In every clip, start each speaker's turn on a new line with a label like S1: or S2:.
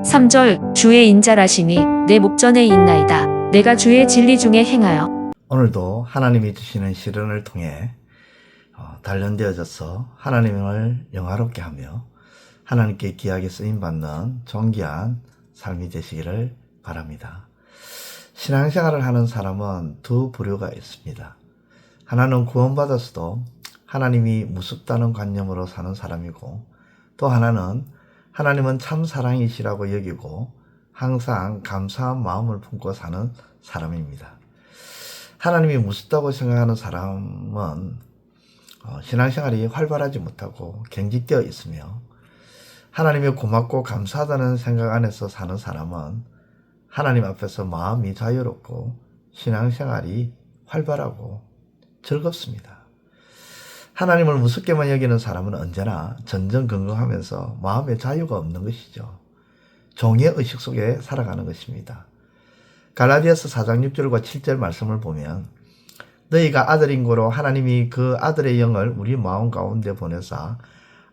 S1: 3절 주의 인자라시니 내 목전에 있나이다. 내가 주의 진리 중에 행하여.
S2: 오늘도 하나님이 주시는 시련을 통해 단련되어져서 하나님을 영화롭게 하며 하나님께 귀하게 쓰임받는 존귀한 삶이 되시기를 바랍니다. 신앙생활을 하는 사람은 두 부류가 있습니다. 하나는 구원받았어도 하나님이 무섭다는 관념으로 사는 사람이고, 또 하나는 하나님은 참 사랑이시라고 여기고 항상 감사한 마음을 품고 사는 사람입니다. 하나님이 무섭다고 생각하는 사람은 신앙생활이 활발하지 못하고 경직되어 있으며, 하나님이 고맙고 감사하다는 생각 안에서 사는 사람은 하나님 앞에서 마음이 자유롭고 신앙생활이 활발하고 즐겁습니다. 하나님을 무섭게만 여기는 사람은 언제나 전전긍긍하면서 마음의 자유가 없는 것이죠. 종의 의식 속에 살아가는 것입니다. 갈라디아서 4장 6절과 7절 말씀을 보면, 너희가 아들인 고로 하나님이 그 아들의 영을 우리 마음 가운데 보내사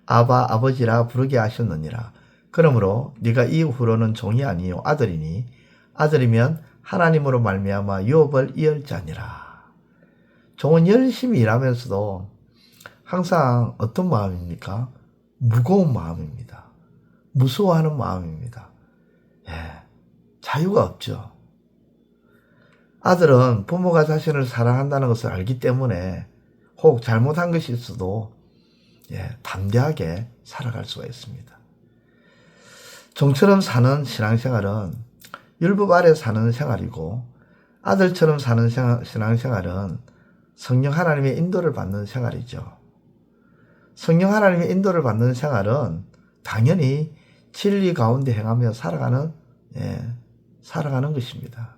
S2: 아바 아버지라 부르게 하셨느니라. 그러므로 네가 이후로는 종이 아니요 아들이니 아들이면 하나님으로 말미암아 유업을 이을 자니라. 종은 열심히 일하면서도 항상 어떤 마음입니까? 무거운 마음입니다. 무서워하는 마음입니다. 자유가 없죠. 아들은 부모가 자신을 사랑한다는 것을 알기 때문에 혹 잘못한 것이 있어도 담대하게 살아갈 수가 있습니다. 종처럼 사는 신앙생활은 율법 아래 사는 생활이고, 아들처럼 사는 신앙생활은 성령 하나님의 인도를 받는 생활이죠. 성령 하나님의 인도를 받는 생활은 당연히 진리 가운데 행하며 살아가는 것입니다.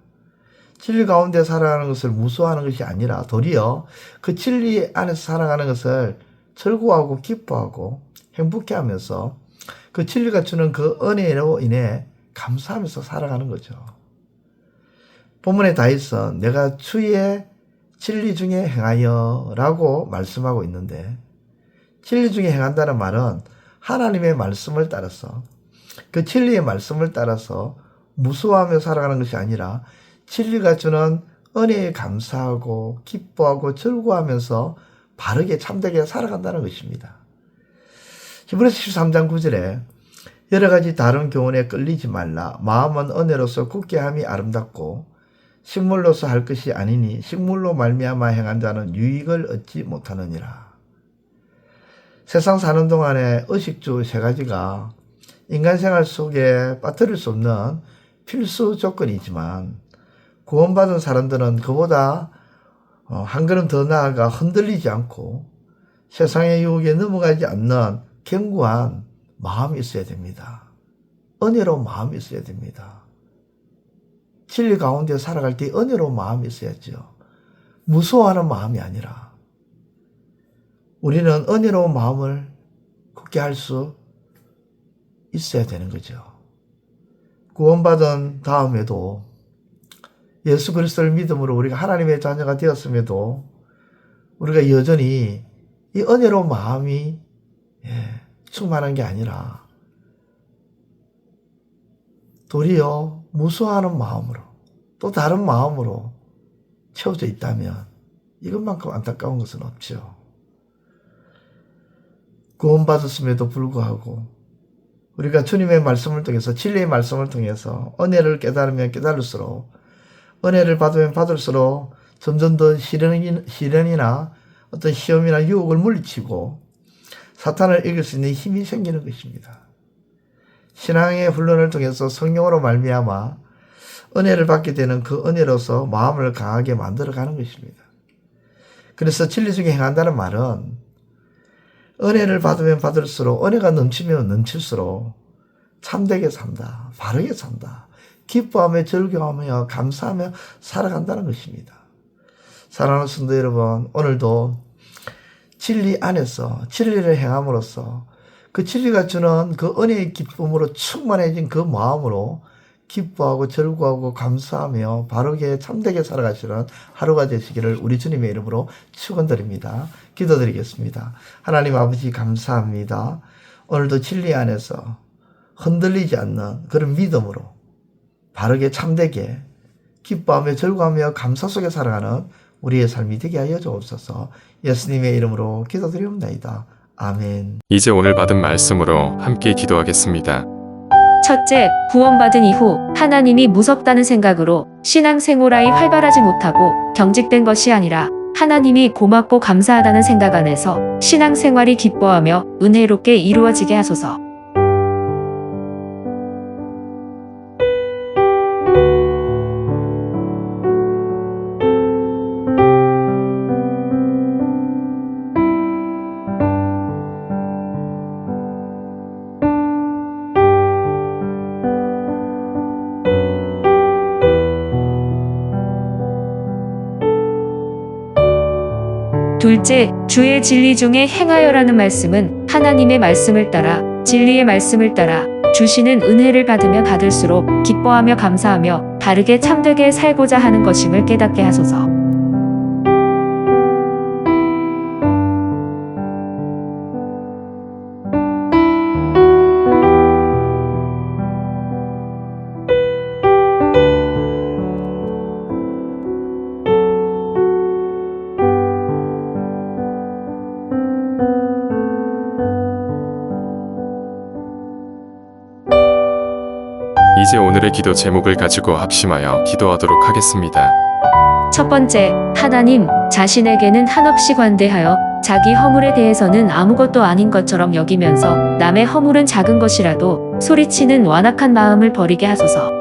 S2: 진리 가운데 살아가는 것을 무서워하는 것이 아니라 도리어 그 진리 안에서 살아가는 것을 즐거워하고 기뻐하고 행복해하면서 그 진리가 주는 그 은혜로 인해 감사하면서 살아가는 거죠. 본문에 다윗은 내가 주의 진리 중에 행하여 라고 말씀하고 있는데, 진리 중에 행한다는 말은 하나님의 말씀을 따라서, 그 진리의 말씀을 따라서 무서워하며 살아가는 것이 아니라 진리가 주는 은혜에 감사하고 기뻐하고 즐거워하면서 바르게 참되게 살아간다는 것입니다. 히브리서 13장 9절에 여러 가지 다른 교훈에 끌리지 말라. 마음은 은혜로서 굳게 함이 아름답고 식물로서 할 것이 아니니 식물로 말미암아 행한 자는 유익을 얻지 못하느니라. 세상 사는 동안에 의식주 세 가지가 인간 생활 속에 빠뜨릴 수 없는 필수 조건이지만, 구원받은 사람들은 그보다 한 걸음 더 나아가 흔들리지 않고 세상의 유혹에 넘어가지 않는 견고한 마음이 있어야 됩니다. 은혜로운 마음이 있어야 됩니다. 진리 가운데 살아갈 때 은혜로운 마음이 있어야죠. 무서워하는 마음이 아니라. 우리는 은혜로운 마음을 굳게 할 수 있어야 되는 거죠. 구원받은 다음에도 예수 그리스도를 믿음으로 우리가 하나님의 자녀가 되었음에도 우리가 여전히 이 은혜로운 마음이 충만한 게 아니라 도리어 무서워하는 마음으로, 또 다른 마음으로 채워져 있다면 이것만큼 안타까운 것은 없죠. 구원받았음에도 불구하고 우리가 주님의 말씀을 통해서, 진리의 말씀을 통해서 은혜를 깨달으면 깨달을수록, 은혜를 받으면 받을수록 점점 더 시련이나 어떤 시험이나 유혹을 물리치고 사탄을 이길 수 있는 힘이 생기는 것입니다. 신앙의 훈련을 통해서 성령으로 말미암아 은혜를 받게 되는 그 은혜로서 마음을 강하게 만들어가는 것입니다. 그래서 진리 중에 행한다는 말은 은혜를 받으면 받을수록, 은혜가 넘치면 넘칠수록 참되게 산다, 바르게 산다, 기뻐하며 즐거워하며 감사하며 살아간다는 것입니다. 사랑하는 성도 여러분, 오늘도 진리 안에서 진리를 행함으로써 그 진리가 주는 그 은혜의 기쁨으로 충만해진 그 마음으로 기뻐하고 즐거워하고 감사하며 바르게 참되게 살아가시는 하루가 되시기를 우리 주님의 이름으로 축원드립니다. 기도드리겠습니다. 하나님 아버지 감사합니다. 오늘도 진리 안에서 흔들리지 않는 그런 믿음으로 바르게 참되게 기뻐하며 즐거워하며 감사 속에 살아가는 우리의 삶이 되게 하여 주옵소서. 예수님의 이름으로 기도드리옵나이다. 아멘.
S3: 이제 오늘 받은 말씀으로 함께 기도하겠습니다.
S1: 첫째, 구원받은 이후 하나님이 무섭다는 생각으로 신앙생활이 활발하지 못하고 경직된 것이 아니라 하나님이 고맙고 감사하다는 생각 안에서 신앙생활이 기뻐하며 은혜롭게 이루어지게 하소서. 둘째, 주의 진리 중에 행하여라는 말씀은 하나님의 말씀을 따라 진리의 말씀을 따라 주시는 은혜를 받으면 받을수록 기뻐하며 감사하며 바르게 참되게 살고자 하는 것임을 깨닫게 하소서.
S3: 이제 오늘의 기도 제목을 가지고 합심하여 기도하도록 하겠습니다.
S1: 첫 번째, 하나님, 자신에게는 한없이 관대하여 자기 허물에 대해서는 아무것도 아닌 것처럼 여기면서 남의 허물은 작은 것이라도 소리치는 완악한 마음을 버리게 하소서.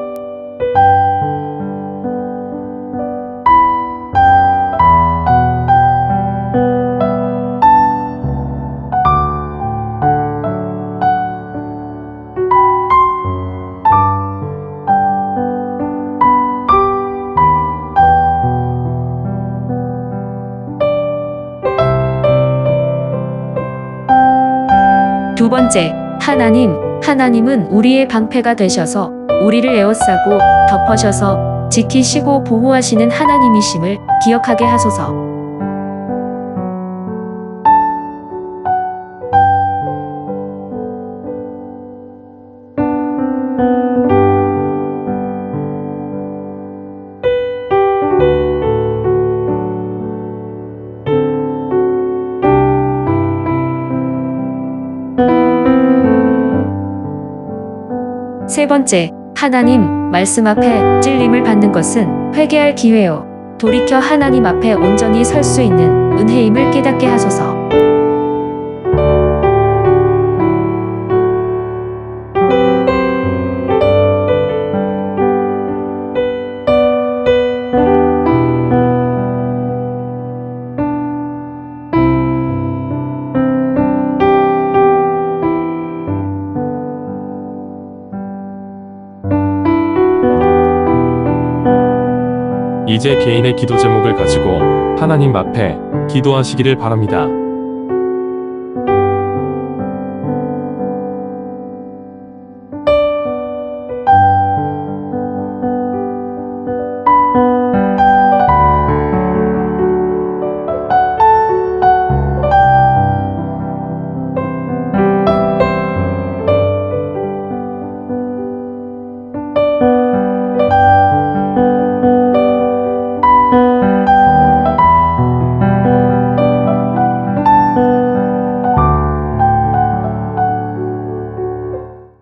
S1: 두 번째, 하나님은 우리의 방패가 되셔서 우리를 에워싸고 덮으셔서 지키시고 보호하시는 하나님이심을 기억하게 하소서. 세 번째, 하나님, 말씀 앞에 찔림을 받는 것은 회개할 기회요. 돌이켜 하나님 앞에 온전히 설 수 있는 은혜임을 깨닫게 하소서.
S4: 이제 개인의 기도 제목을 가지고 하나님 앞에 기도하시기를 바랍니다.